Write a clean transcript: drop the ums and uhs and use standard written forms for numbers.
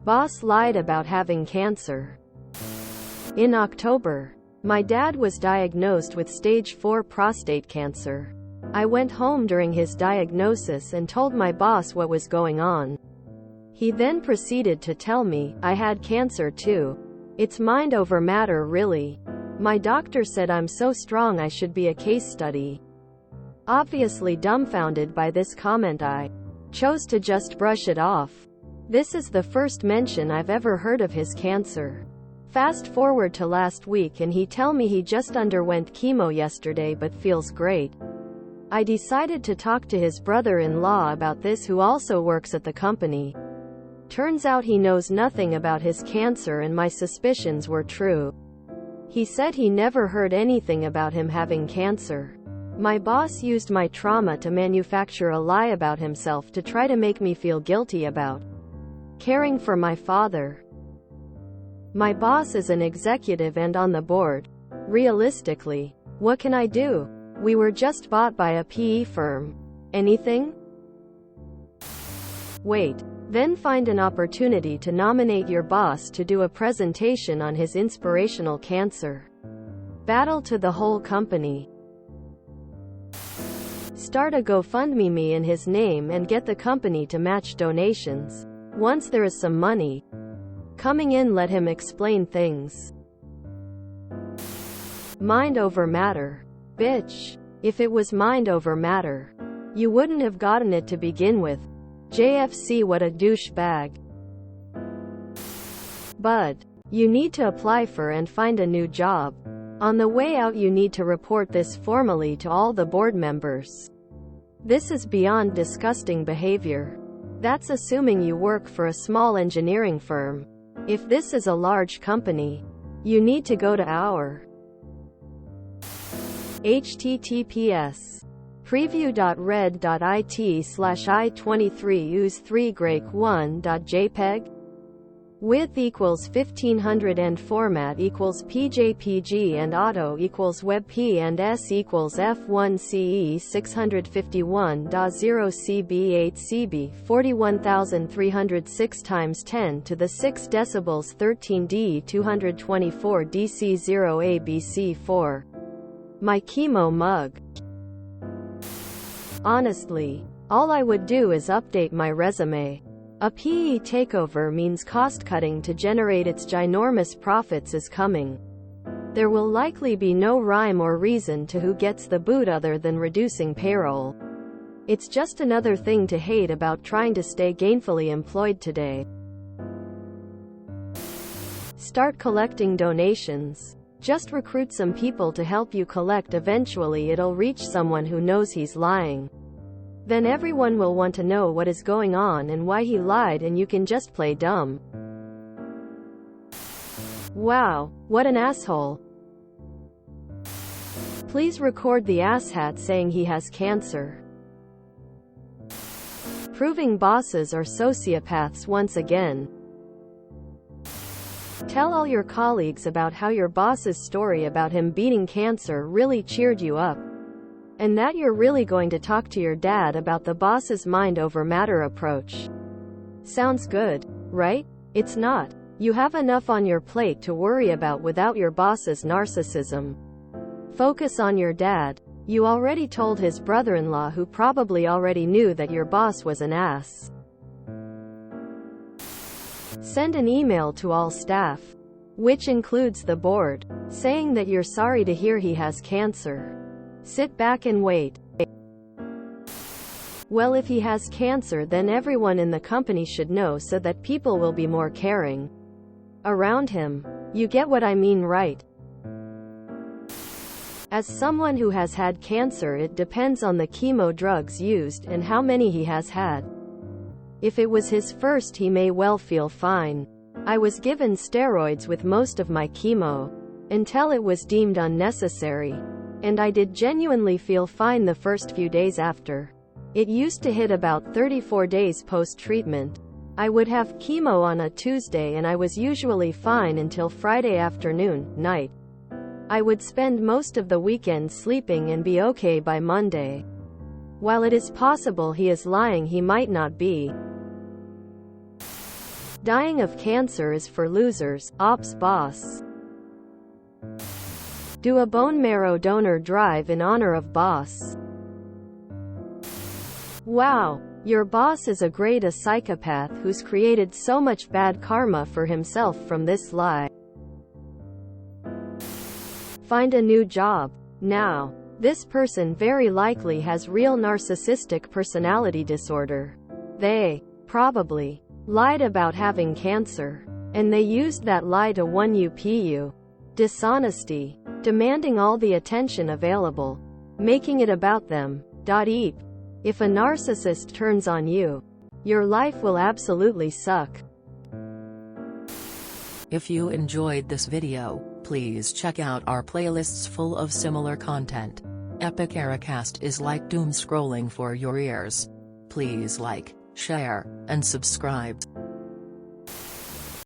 Boss lied about having cancer. In October, my dad was diagnosed with stage 4 prostate cancer. I went home during his diagnosis and told my boss what was going on. He then proceeded to tell me, I had cancer too. It's mind over matter really. My doctor said I'm so strong I should be a case study. Obviously dumbfounded by this comment, I chose to just brush it off. This is the first mention I've ever heard of his cancer. Fast forward to last week and he tell me he just underwent chemo yesterday but feels great. I decided to talk to his brother-in-law about this, who also works at the company. Turns out he knows nothing about his cancer and my suspicions were true. He said he never heard anything about him having cancer. My boss used my trauma to manufacture a lie about himself to try to make me feel guilty about caring for my father. My boss is an executive and on the board. Realistically, what can I do? We were just bought by a PE firm. Anything? Wait. Then find an opportunity to nominate your boss to do a presentation on his inspirational cancer battle to the whole company. Start a GoFundMe in his name and get the company to match donations. Once there is some money coming in, let him explain things. Mind over matter. Bitch. If it was mind over matter, you wouldn't have gotten it to begin with. JFC, what a douchebag. Bud. You need to apply for and find a new job. On the way out you need to report this formally to all the board members. This is beyond disgusting behavior. That's assuming you work for a small engineering firm. If this is a large company, you need to go to our https preview.red.it/i23use3grake1.jpg. Width equals 1500 and format equals PJPG and auto equals WebP and S equals F1CE 651.0 CB8 CB 41306 times 10 to the 6 decibels 13D 224 DC0 ABC4. My chemo mug. Honestly, all I would do is update my resume. A PE takeover means cost-cutting to generate its ginormous profits is coming. There will likely be no rhyme or reason to who gets the boot other than reducing payroll. It's just another thing to hate about trying to stay gainfully employed today. Start collecting donations. Just recruit some people to help you collect. Eventually it'll reach someone who knows he's lying. Then everyone will want to know what is going on and why he lied, and you can just play dumb. Wow, what an asshole. Please record the asshat saying he has cancer. Proving bosses are sociopaths once again. Tell all your colleagues about how your boss's story about him beating cancer really cheered you up. And that you're really going to talk to your dad about the boss's mind over matter approach. Sounds good, right? It's not. You have enough on your plate to worry about without your boss's narcissism. Focus on your dad. You already told his brother-in-law, who probably already knew that your boss was an ass. Send an email to all staff, which includes the board, saying that you're sorry to hear he has cancer. Sit back and wait. Well, if he has cancer, then everyone in the company should know so that people will be more caring around him. You get what I mean, right? As someone who has had cancer, it depends on the chemo drugs used and how many he has had. If it was his first, he may well feel fine. I was given steroids with most of my chemo, until it was deemed unnecessary. And I did genuinely feel fine the first few days after. It used to hit about 34 days post-treatment. I would have chemo on a Tuesday and I was usually fine until Friday afternoon, night. I would spend most of the weekend sleeping and be okay by Monday. While it is possible he is lying, he might not be. Dying of cancer is for losers. Ops boss. Do a bone marrow donor drive in honor of boss. Wow, your boss is a psychopath who's created so much bad karma for himself from this lie. Find a new job. Now, this person very likely has real narcissistic personality disorder. They probably lied about having cancer, and they used that lie to 1up you. Dishonesty. Demanding all the attention available. Making it about them. Eep. If a narcissist turns on you, your life will absolutely suck. If you enjoyed this video, please check out our playlists full of similar content. Epic Ericast is like doom scrolling for your ears. Please like, share, and subscribe.